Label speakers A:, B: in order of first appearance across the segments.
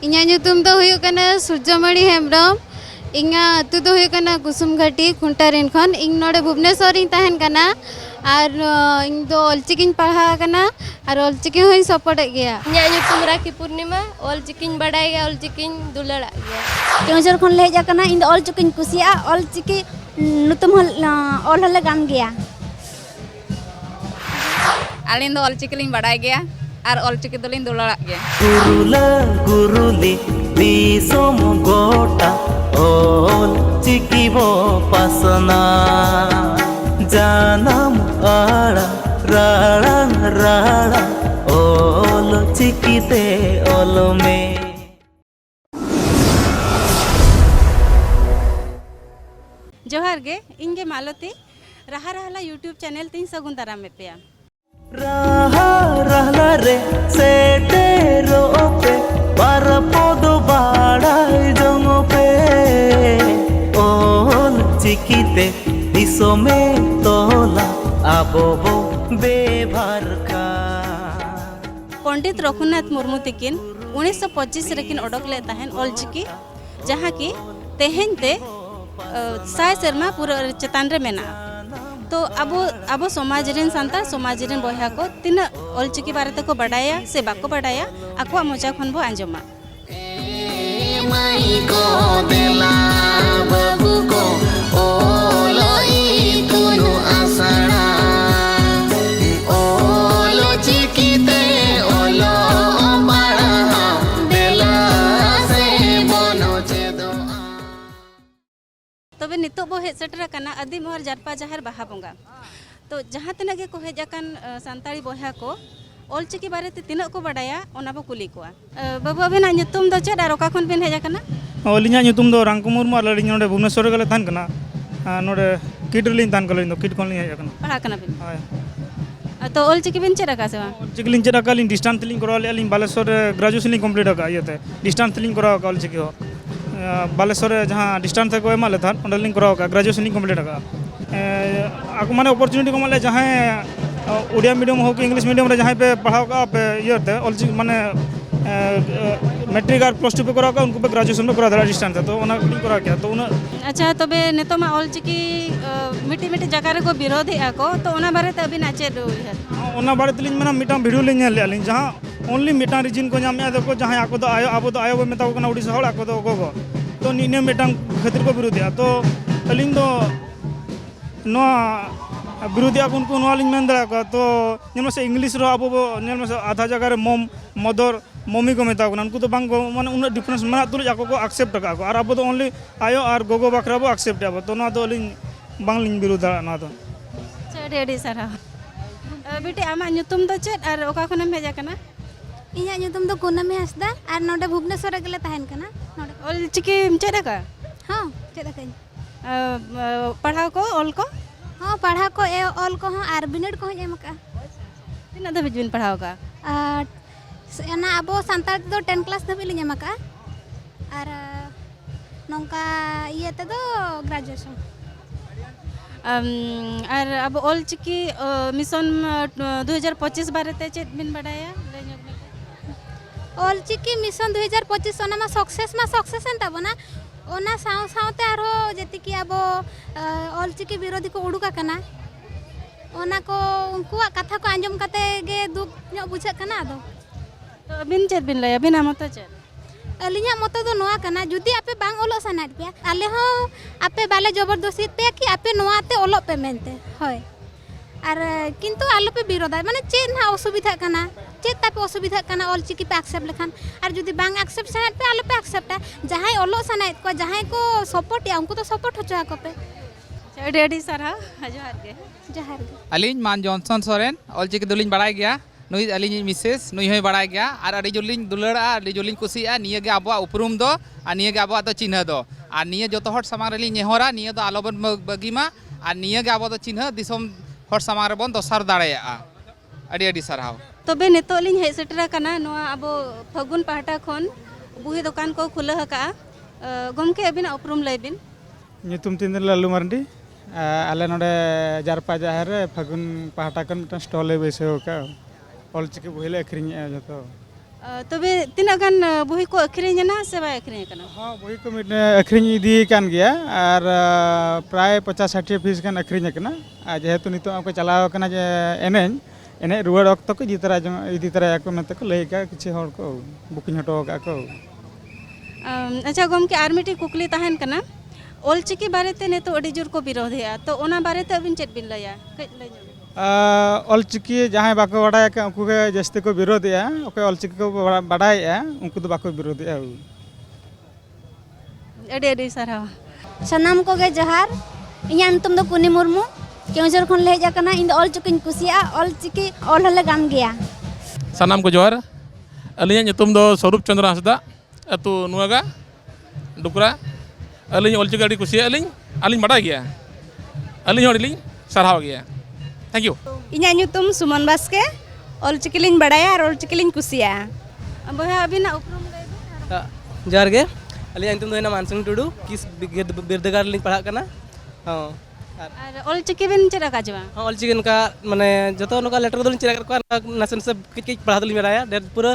A: ᱤᱧᱟᱹᱜ ᱧᱩᱛᱩᱢ ᱫᱚ ᱦᱩᱭᱩᱜ ᱠᱟᱱᱟ ᱥᱩᱨᱡᱚᱢᱚᱬᱤ ᱦᱮᱢᱵᱨᱚᱢ ᱤᱧᱟᱹᱜ ᱟᱹᱛᱩ ᱫᱚ ᱦᱩᱭᱩᱜ ᱠᱟᱱᱟ ᱠᱩᱥᱩᱢᱜᱷᱟᱴᱤ ᱠᱷᱩᱱᱴᱟᱨᱤᱱ ᱠᱷᱚᱱ ᱤᱧ ᱱᱚᱰᱮ ᱵᱷᱩᱵᱱᱮᱥᱥᱚᱨ ᱨᱤᱧ ᱛᱟᱦᱮᱱ ᱠᱟᱱᱟ ᱟᱨ ᱤᱧ ᱫᱚ ᱚᱞᱪᱤᱠᱤᱧ ᱯᱟᱲᱦᱟᱣ ᱟᱠᱟᱱᱟ ᱟᱨ ᱚᱞᱪᱤᱠᱤ ᱦᱚᱸᱧ ᱥᱟᱯᱳᱨᱴᱮᱫ ᱜᱮᱭᱟ
B: ᱤᱧᱟᱹᱜ ᱧᱩᱛᱩᱢ ᱨᱟᱠᱷᱤ ᱯᱩᱨᱱᱤᱢᱟ ᱚᱞᱪᱤᱠᱤᱧ ᱵᱟᱰᱟᱭ ᱜᱮᱭᱟ ᱚᱞᱪᱤᱠᱤᱧ ᱫᱩᱞᱟᱹᱲᱟᱜ ᱜᱮᱭᱟ
C: केवंझर खन ले हेज ᱟᱠᱟᱱᱟ ᱤᱧ ᱫᱚ ᱚᱞᱪᱤᱠᱤᱧ ᱠᱩᱥᱤᱭᱟᱜᱼᱟ ᱚᱞᱪᱤᱠᱤ ᱧᱩᱛᱩᱢ ᱦᱚᱸ ᱚᱞ ᱦᱚᱸᱞᱮ ᱜᱟᱱ ᱜᱮᱭᱟ
D: ᱟᱹᱞᱤᱧ ᱫᱚ ᱚᱞᱪᱤᱠᱤ ᱞᱤᱧ ᱵᱟᱰᱟᱭ ᱜᱮᱭᱟ ᱟᱨ ᱚᱞᱪᱤᱠᱤ ᱫᱚᱞᱤᱧ ᱫᱩᱞᱟᱹᱲᱟᱜ ᱜᱮᱭᱟ
E: गुरुला गुरुली दिसोम गोटा ऑलचिकी बो पासना जानम आड़ा राड़ा राड़ा ऑलचिकी ते ऑल में
F: जोहार गे इंगे मालती रहा रहला यूट्यूब चैनल तीन सगुन दाराम में पे
E: रहा रहला रे सेटेरो पे पर पोदो बाड़ा जंग पे ऑलचिकी ते दिसो में तोला आबो बो बेभार का
F: पंडित रघुनाथ मुर्मू तकिन 1925 रेकिन ओडक ले तहन ऑलचिकी जहाँ की तेहेनते साय सेरमा पूरा चेतान रे मेना तो अब समाज रेन सांतार समाज रेन बया को तीन ऑलचिकी बारे तक बडाया से बाको बडाया आको मोचा खन बो आंजमा
G: माई को देला बाबू को ओलोई तुनु आसना ओलो चिकीते ओलो बाड़ा देला से बनो चेदो
F: तबे नितो बो हेज सेटर कना आदि मोहर जारपा जहर बाहा बोंगा तो जहाँ तना गे को हेज अकान सांताड़ी बया को ऑलचिकी बारे ते तिना को बडाया ओना बो कुली कोआ बाबू अबेना nyutum दो चेड आर ओका खन बिन हेज अकाना
H: अलिंग nyutum दो रांकु मुर्मू आर अलिंग नोडे भुवनेश्वर गले थान कना नोडे किड रिलिंग थान कलिंग दो किड कोन लिंग हेज अकाना
F: पढ़ा कना बिन
H: हाय
F: तो ऑलचिकी बिन चेड अका से बा
H: ऑलचिकी लिंग चेड अका लिंग डिस्टेंस लिंग कराव ले लिंग बालेश्वर ग्रेजुएशन लिंग कंप्लीट अका इयते डिस्टेंस लिंग कराव का ऑलचिकी हो बालेश्वर जहाँ डिस्टेंस को एमा ले थान ओंडे लिंग कराव का ग्रेजुएशन लिंग कंप्लीट अका आको माने अपॉर्चुनिटी को माले जहाँ उड़िया मीडियम हो कि इंग्लिश मीडियम रे जहाँ पे पढ़ाव का पे इयते ऑलचिकी माने मैट्रिक और प्लस 2 पे कराव का उनको पे ग्रेजुएशन में करा दरा डिस्टेंस तो ओना लिंग कराव क्या तो उना
F: अच्छा तबे नेतो मा ऑलचिकी मिटी मिटी जगह रे को विरोध है को तो ओना बारे ते अभी नाचे दो
H: ओना बारे तलिंग मना मिटा वीडियो लिंग ले आलिंग जहाँ ओनली मिटा रीजन को नाम याद को जहाँ आको तो आयो आबो तो आयो मेता को उड़ीसा हड़ आको तो गोगो तो निने मिटा खातिर को विरोध है तो अलिंग दो नो विरोधी को उनको नो लिंग मेन दरा को तो नेम से इंग्लिश रो आबो नेम से आधा जगह रे मम मदर मम्मी को मेता को उनको तो बांग माने उन डिफरेंस मना तुल आको को एक्सेप्ट का को और आबो तो ओनली आयो और गोगो बकरा बो एक्सेप्ट आबो तो ना तो लिंग बांग लिंग विरोध ना तो
F: चेडी सारा बेटी आमा nyutum दो चेड आर ओका खनम हेज अकाना
C: ᱤᱧᱟᱹᱜ ᱧᱩᱛᱩᱢ ᱫᱚ ᱠᱩᱱᱟᱹᱢᱤ ᱦᱟᱸᱥᱫᱟ ᱟᱨ ᱱᱚᱰᱮ ᱵᱷᱩᱵᱱᱮᱥᱥᱚᱨ ᱨᱮᱜᱮᱞᱮ ᱛᱟᱦᱮᱱ ᱠᱟᱱᱟ ᱱᱚᱰᱮ
F: ऑलचिकी चेड अका
C: ᱦᱚᱸ ᱪᱮᱫ ᱟᱠᱟᱧ
F: पढ़ाव को ऑल को
C: ᱦᱚᱸ ᱯᱟᱲᱦᱟᱣ ᱠᱚ ᱚᱞ ᱠᱚᱦᱚᱸ ᱟᱨ ᱵᱤᱱᱤᱰ ᱠᱚᱦᱚᱸᱧ ᱮᱢ ᱟᱠᱟᱜᱼᱟ
F: तीना दबे बिन पढ़ाव का
C: ᱟᱨ ᱚᱱᱟ ᱟᱵᱚ ᱥᱟᱱᱛᱟᱲ ᱛᱮᱫᱚ 10 ᱠᱞᱟᱥ ᱫᱷᱟᱹᱵᱤᱡ ᱞᱤᱧ ᱮᱢ ᱟᱠᱟᱜᱼᱟ ᱟᱨ ᱱᱚᱝᱠᱟ ᱤᱭᱟᱹ ᱛᱮᱫᱚ ᱜᱨᱮᱡᱩᱭᱮᱥᱚᱱ
F: और अब ऑलचिकी मिशन 2025 बारे ते चेद बिन बडाया
C: ऑलचिकी मिशन 2025 ओना मा सक्सेस एन ताबोना ओना साव सावते आरो जेति कि अब ऑलचिकी विरोधी को उडुका कना ओना को उनकुआ कथा को आंजम कते गे दुख ᱧᱚᱜ बुझाक कना दो
F: तो बिन चेद बिन लया बिन मत चेद
C: अलिया मत दो नोआ कना जुदी आपे बांग ओलो सनात पे आले हो आपे बाले जबरदस्ती पे कि आपे नोआते ओलो पे मेनते होय आर किंतु आलो पे विरोध माने चेद ना असुविधा कना चेद तापे असुविधा कना ऑलचिकी पे एक्सेप्ट लेखान आर जुदी बांग एक्सेप्ट सनात पे आलो पे एक्सेप्ट जहां ओलो सनात को जहां को सपोर्ट या उनको तो सपोर्ट होचा को पे
F: चेडी सारा जोहार गे
D: अलिंग मान जॉनसन सोरेन ऑलचिकी दुलिंग बड़ाई गया नुई अलिंग मिसेस नुई होय बड़ाई गया और अड़ी जोलिंग दुलड़ा अड़ी जोलिंग कुसिया निये गे आबो उपरुम दो और निये गे आबो तो चिन्ह दो और निये जतो हर सामांग रेली नेहरा निये दो आलोबन बगीमा और निये गे आबो तो चिन्ह दिसम हर सामांग रे बन दोसर दाड़ेया अड़ी अड़ी सरहाव
F: तबे नेतो लिंग हे सेटरा कना नोआ अब फगुन पहाटा खन बुही दुकान को खुला हका गमके अबिन उपरुम लैबिन
H: nyutum tin lalu marandi आले नोडे जारपा जहार फगुन पहाटा कन स्टॉल बेसो का ऑलचिकी बहिले अखरिंग जतो
F: तबे तीना गान बही को अखरिᱧना से बाय अखरिኝ कना?
I: हाँ वही को अखरिኝ इदी कान गया और प्राय 50-60 पीस गान अखरिኝ कना जेहेतु नितो आपको चलाव कना जे एनेñ एने रुवाड़ वक्त को इदी तरह को मेते को लई का किछि हर को बुकिंग हटो का को।
F: अच्छा गमके आर मिटी कुकली ताहेन कना ऑलचिकी बारेते ने तो अडी जोर को विरोधिया तो ओना बारेते अबिन चेत बिन लया कई लय
I: ऑलचिकी जहाँ बाको बाडाय का उनको के जस्ती को विरोधिया ओके ऑलचिकी को बाडाय उनको तो बाको विरोधिया
F: अडी अडी साराव
C: सानाम को गे जोहार इᱧᱟᱜ ᱧᱩᱛᱩᱢ ᱫᱚ ᱯᱩᱱᱤ ᱢᱩᱨᱢᱩ केवझर खन ले हेज आकना इन ऑलचिकीᱧ कुसिया ऑलचिकी ऑल हले गाम गया
J: सानाम को जोहार अलिया ᱧᱩᱛᱩᱢ ᱫᱚ स्वरूप चंद्र हांसदा अतु नुआगा डुकरा अलिᱧ ऑलचिकी अडी कुसिया अलिᱧ बाडाय गया अलिᱧ हॉडिलिᱧ सारहाव गया थैंक यू
F: इᱧᱟᱜ ᱧᱩᱛᱩᱢ सुमन बास्के ऑलचिकी लिᱧ बाडाया और ऑलचिकी लिᱧ कुसिया बहा अबिना उपरुम ले
K: जोहार गे अलिया ᱧᱩᱛᱩᱢ ᱫᱚ मानसिंह टुडू किस बिरदगार लिᱧ पढ़ाग कना हाँ
F: और ऑलचिकी बिन चेरा काजवा
K: हाँ ऑलचिकी नुका माने जतो नुका लेटर दलिन चेरा कर नासन से किच पढ़ा दलिन बडाया डेर पूरा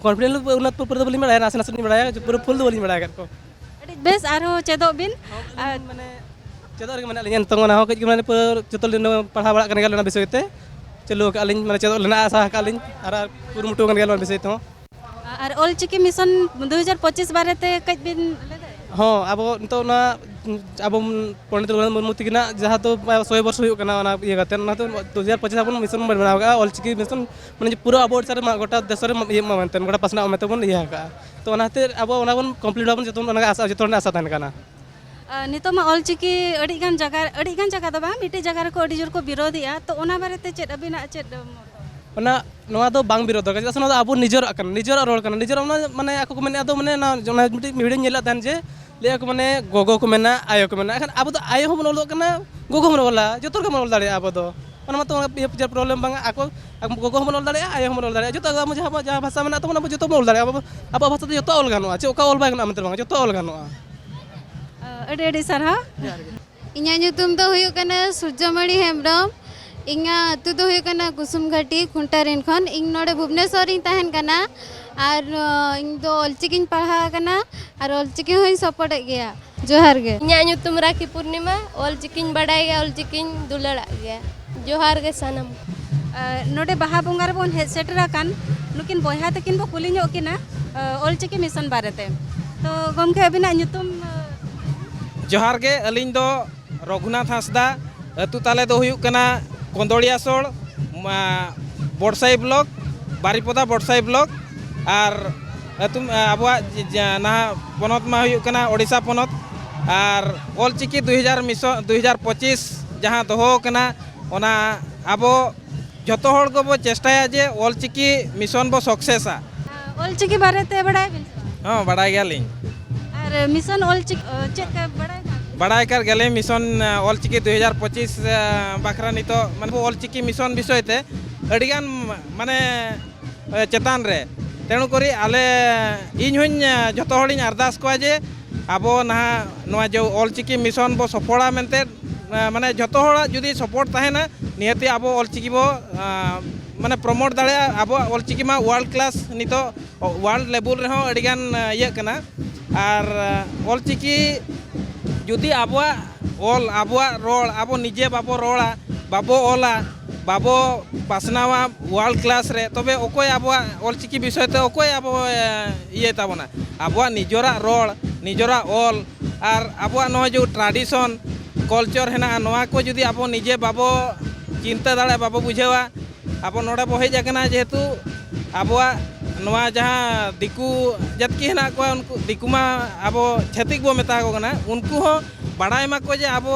K: कॉन्फिडेंस उन्नत पूरा दलिन बडाया नासन नासन बडाया पूरा फुल दलिन बडाया कर को
F: अडी बेस आरो चेदो बिन
K: माने चेदो रे माने अलिन तंग ना हो किच माने पूरा जतो दिन पढ़ा बडा कने गेल ना विषय ते चलो अलिन माने चेदो लेना आशा का अलिन आर पूरा मुटो कने गेल ना विषय तो
F: और ऑलचिकी मिशन 2025 बारेते कई बिन
K: हाँ अब तो ना अब पंडित रघुनाथ मुर्मू तकिना जहाँ तो 100 वर्ष होना ये करते ना तो 2025 अपन मिशन बनाओगा ऑलचिकी मिशन माने पूरा अब ओडिसा गोटा देश ये मानते गोटा पासना मेते बन ये का तो ओनाते अब ओना बन कंप्लीट अपन जतो ओना आशा जतो आशा तहन काना
F: नितो मा ऑलचिकी अडी गान जगह दबा मिटी जगह को अडी जोर को विरोधिया तो ओना बारेते चेत अबिना चेत
K: ओना नवा दो बांग विरोध का जैसे ना अब निजर रोड करना निजर माने आको को माने तो माने ना मिटी वीडियो नेला तहन जे ले को माने गोगो को मेना आयो को मेना अब तो आयो हम बोलो कना गोगो हम बोला जतो को बोल दाड़े अब तो ओना मत ये प्रॉब्लम बांग आको गोगो हम बोल दाड़े आयो हम बोल दाड़े जतो जहां भाषा में तो ना जतो बोल दाड़े अब भाषा तो जतो ऑल गानोआ चे ओका ऑल बाय ना मतलब जतो ऑल गानोआ
F: अडी अडी सारा
A: ᱤᱧᱟᱜ ᱧᱩᱛᱩᱢ ᱫᱚ ᱦᱩᱭᱩᱜ ᱠᱟᱱᱟ ᱥᱩᱨᱡᱚᱢᱚᱬᱤ ᱦᱮᱢᱵᱨᱚᱢ ᱤᱧᱟᱹᱜ ᱟᱹᱛᱩ ᱫᱚ ᱦᱩᱭᱩᱜ ᱠᱟᱱᱟ ᱠᱩᱥᱩᱢᱜᱷᱟᱴᱤ ᱠᱷᱩᱱᱴᱟᱨᱮᱱ ᱠᱷᱚᱱ ᱤᱧ ᱱᱚᱰᱮ ᱵᱷᱩᱵᱱᱮᱥᱥᱚᱨ ᱨᱤᱧ ᱛᱟᱦᱮᱱ ᱠᱟᱱᱟ ᱟᱨ ᱤᱧ ᱫᱚ ᱚᱞᱪᱤᱠᱤᱧ ᱯᱟᱲᱦᱟᱣ ᱟᱠᱟᱱᱟ ᱟᱨ ᱚᱞᱪᱤᱠᱤ ᱦᱚᱸᱧ ᱥᱟᱯᱚᱨᱴᱮᱫ ᱜᱮᱭᱟ जोहार गे
B: इᱧᱟᱜ ᱧᱩᱛᱩᱢ राखी पूर्णिमा ऑलचिकीᱧ बाडाय गया ऑलचिकीᱧ दुलाड़ा गया जोहार गे सानाम
F: नोडे बाहा बोंगा रे बोन हेड सेटरा कान नुकिन बयहा तकिन बो कुली ᱧᱚᱜ किना ऑलचिकी मिशन बारेते तो गमके अबिना ᱧᱩᱛᱩᱢ
L: जोहार गे अलिñ दो रघुनाथ हांसदा अतु ताले दो हुयुक कना कोंदोड़िया सोड़ बोरसाई ब्लॉक बारीपदा बोरसाई ब्लॉक और अतु आबवा ना पनत मा हुयुक कना ओडिशा पनत और ऑलचिकी 2025 जहाँ दोहो कना ओना आबो जतो हर को बो चेष्टाया जे ऑलचिकी मिशन बो सक्सेसा
F: ऑलचिकी बारेते बडाय बिन
L: हाँ बडाय गयालिñ
F: और मिशन ऑलचिकी चेक बडाय
L: बड़ाई कर गले मिशन ऑलचिकी 2025 बाखरा नितो माने ऑलचिकी मिशन विषय ते अडिगान माने चेतान रे तेणु करी आले इन हुñ जतो हड़िñ अरदास को जे आबो ना नवा जो ऑलचिकी मिशन बो सफला मेनते माने जतो हड़ा जुदी सपोर्ट ताहेना नियति आबो ऑलचिकी बो माने प्रमोट दाड़े आबो ऑलचिकी मा वर्ल्ड क्लास नितो वर्ल्ड लेवल रे हो अडिगान ये कना और ऑलचिकी जुदी आबवा ऑल आबवा रोड आबो निजे बाबो रोड़ा बाबो ओला बाबो पासनावा वर्ल्ड क्लास रे तबे ओकोय आबवा ऑलचिकी विषय ते ओकोय आबो ये ताबोना आबवा निजोरा रोड निजोरा ऑल और आबवा नो जो ट्रेडिशन कल्चर हेना नोआ को जुदी आबो निजे बाबो चिंता दाड़े बाबो बुझेवा आबो नोडे बो हेज आकना जेहेतु आबवा नोआ जहाँ दिकू जतकी हेना को उनको दिकुमा आबो छतिक बो मेता को कना उनको हो बाडाय मा को जे आबो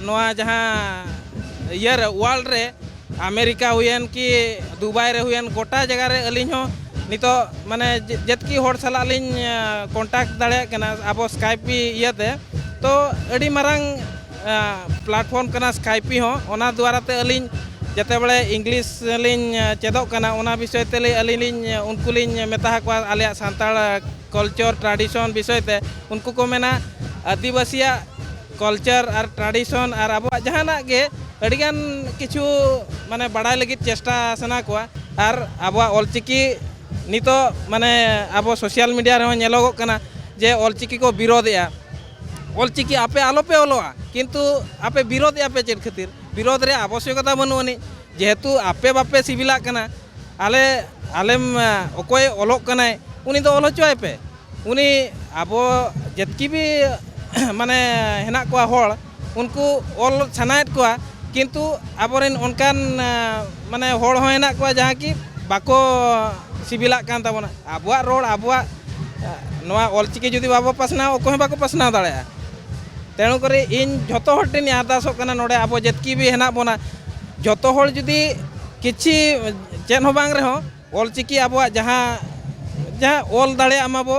L: नोआ जहाँ इयर वर्ल्ड रे अमेरिका हुएन कि दुबई रे हुएन गोटा जगह रे अलिñ हो नितो माने जतकी होड़ सला अलिñ कांटेक्ट दाड़े कना आबो स्काइपी इयाते तो अडी मारंग प्लेटफॉर्म कना स्काइपी हो ओना द्वारा ते अलिñ जते बड़े इंग्लिश लिñ चेदोक कना ओना विषय ते अलिñ लिñ उनको लिñ मेता को आले सांताल कल्चर ट्रेडिशन विषय ते उनको को मेना आदिवासिया कल्चर और ट्रेडिशन और अब जहाना गे अडिगान किछु माने बड़ाई लगी चेष्टा सना को और अब ऑलचिकी नितो माने अब सोशल मीडिया रे नेलोगो कना जे ऑलचिकी को विरोधया ऑलचिकी आपे आलोपे ओलोआ किंतु आपे विरोध आपे चेद खातिर विरोध रे आवश्यकता बनुनी जेहेतु आपे बापे सिविला कना आले आलेम ओकोय ओलोक कनाय उनी दो ओल होचोय पे उनी अब जेतकी भी माने हेना को होड़ उनको ओल छनायत को किंतु आबोरेन उनकान माने होड़ हो हेना को जहाँ की बाको सिविला कान ताबोना आबुआ रोड आबुआ नोआ ऑलचिकी जुदी बाबो पासना ओको बाको पासना दाड़े तेणु करी इन झोतो हर टेन आरदासोग कना नोडे आबो जेतकी भी हेना बोना झोतो हर जुदी किछि चेन हो बांग रहो ऑलचिकी आबुआ जहाँ जहाँ ओल दाड़े आमाबो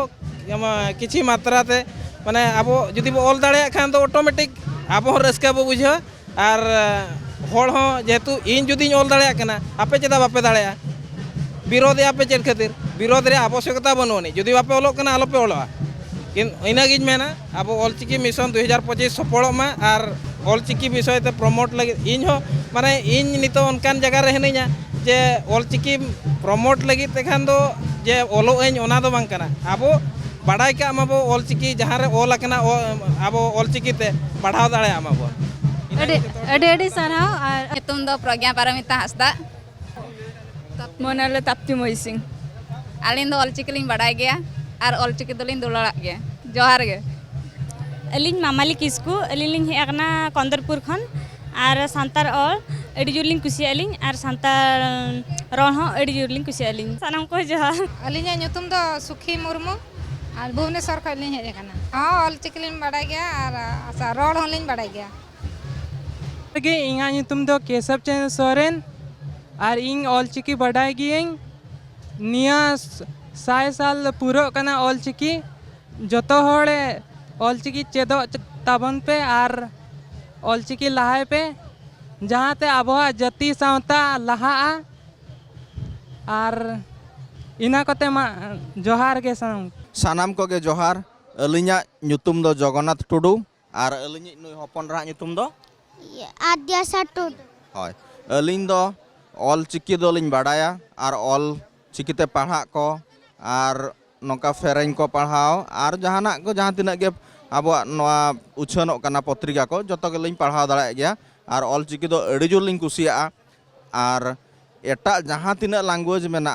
L: किछि मात्रा ते माने आबो जुदी बो ओल दाड़े खान तो ऑटोमेटिक आबो रस्का बो बुझो और होड़ हो जेहेतु इन जुदी ओल दाड़े कना आपे चेदा बापे दाड़े विरोध आपे चेद खातिर विरोध रे आवश्यकता बनुनी जुदी बापे ओलोग कना आलोपे ओलोआ इनागिन मेना अब ऑलचिकी मिशन 2025 सफलमा और ऑलचिकी विषय ते प्रमोट लगे इन हो माने इन नितो उनकान जगह रे हेनिया जे ऑलचिकी प्रमोट लगे तेखान दो जे ओलो एन ओना दो बांग कना अब बाडाय का माबो ऑलचिकी जहाँ रे ओल कना अब ऑलचिकी ते पढ़ाव दाड़े आमाबो
A: अडी सरहाव और
B: तुम दो प्रज्ञा पारमिता हंसदा
A: मोनाले ताप्ती मोई सिंह
B: आलिन दो ऑलचिकी लिंग बड़ाय गया और ऑलचिकी दो लिंग दुलाड़ा गया जोहार गे
F: अलिंग मामाली किस्कू अलिंग हेकना कंदरपुर खन और सांतार और अड़ी जोर लिंग कुसी अलिंग और सांतार रोल हो अड़ी जोर लिंग कुसी अलिंग सानाम को जोहार
C: अलिंग ᱧᱩᱛᱩᱢ ᱫᱚ सुखी मुर्मू और भुवनेश्वर खन लिंग हेज कना हाँ ऑलचिकी लिंग बड़ाय गया और रोड हो लिंग बड़ाय गया
K: गे इंगा ᱧᱩᱛᱩᱢ ᱫᱚ केशव चंद्र सोरेन और इंग ऑलचिकी बड़ाय गियें निया 100 साल पूरा कना ऑलचिकी जतो होड़े ऑलचिकी चेदो ताबन पे और ऑलचिकी लहाय पे जहाँ ते आबोआ जति सावता लहा और इना कोते मा जोहार के
M: सानाम को गे जोहार अलिंगा ᱧᱩᱛᱩᱢ दो जगन्नाथ टुडू और अलिंग नुई हपन रा ᱧᱩᱛᱩᱢ दो
C: आद्यासा टुडू
M: होय अलिंग दो ऑलचिकी दो लिंग बाडाया और ऑलचिकी ते पढ़ा को और नौका फेरें को पढ़ाओ और जहाना को जहाँ तीना के अब उछानो कना पत्रिका को जो के लिंग पढ़ाव दाड़े गया और ऑलचिकी दो अड़ी जोर लिंग कुसिया और एटा जहाँ तीना लैंग्वेज मेना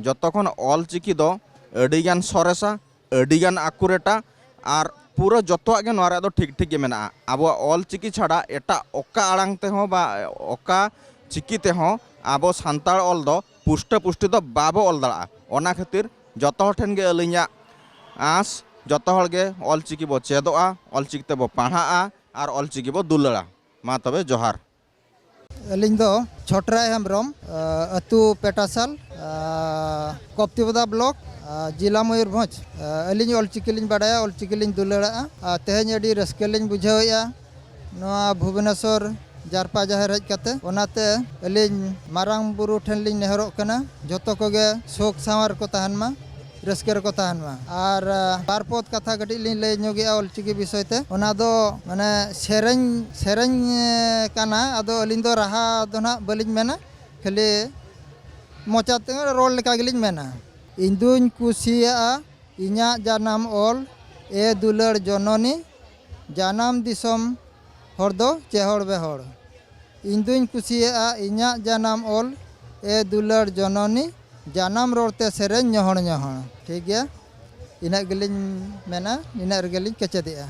M: जतो खन ऑलचिकी दो अड़ी गान सरेसा अड़ी गान आकुरेटा और पूरा जतोआ के नोरा दो ठीक ठीक के मेना अब ऑलचिकी छाड़ा एटा ओका आड़ांग ते हो बा ओका चिकी ते हो अब सान्ताड़ ऑल दो पुष्ट पुष्टि दो बाबो ऑल दाड़ा ओना खातिर जतो हर ठेन गे अलिंगा आस जतो हर गे ऑलचिकी बो चेदोआ ऑलचिकी ते बो पढ़ा और ऑलचिकी बो दुलड़ा मा तबे जोहार
N: अलिंग दो छोटरा हेम्ब्रम अतु पेटासाल कप्तिबदा ब्लॉक जिला मयूरभंज अलिंग ऑलचिकी लिंग बाडाया ऑलचिकी लिंग दुलड़ा तेहें अडी रस्के लिंग बुझावेया नोआ भुवनेश्वर जारपा जहर हज कते ओनाते अलिंग मारांग बुरु ठेन लिंग नेहरोग कना जतो कोगे शोक सावर को तहन मा रस्के को तहन मा और बारपोत कथा कटी लिंग लय ᱧᱚᱜᱮᱟ ऑलचिकी विषय ते ओना दो माने सेरेñ काना आदो अलिंग दो राहा दो ना बलिंग मेना खाली मोचाते रोल लेका गेलिंग मेना इन दुñ कुसिया इñा जानाम ऑल ए दुलड़ जननी जानाम दिसम हर दो चेहड़ बेहड़ इन दुñ कुसिया इñा जानाम ऑल ए दुलड़ जननी जानाम रोड़ते सेरेñ ñoहड़ ñoहड़ ठीक गया इना गेलिंग मेना इना गेलिंग केचेदिया।